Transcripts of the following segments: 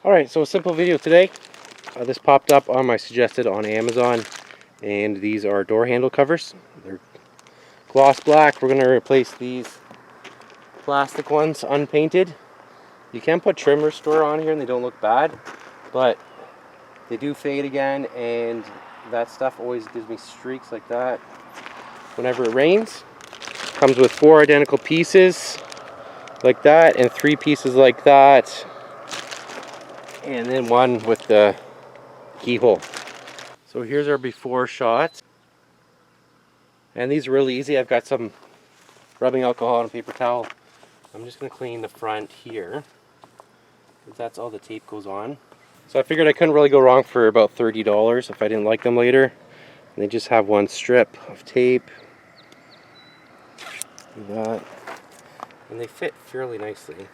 Alright, so a simple video today. This popped up on my suggested on Amazon, and these are door handle covers. They're gloss black. We're going to replace these plastic ones unpainted. You can put trim restore on here and they don't look bad, but they do fade again, and that stuff always gives me streaks like that whenever it rains. Comes with 4 identical pieces like that and 3 pieces like that, and then one with the keyhole. So here's our before shots, and these are really easy. I've got some rubbing alcohol and a paper towel. I'm just going to clean the front here, because that's all the tape goes on. So I figured I couldn't really go wrong for about $30 if I didn't like them later. And they just have one strip of tape like that, and they fit fairly nicely.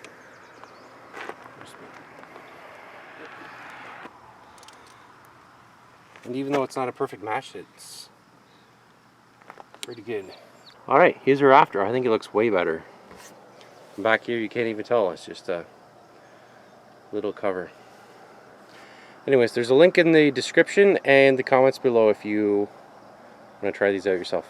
And even though it's not a perfect match, it's pretty good. Alright, here's her after. I think it looks way better. Back here you can't even tell, it's just a little cover. Anyways, there's a link in the description and the comments below if you want to try these out yourself.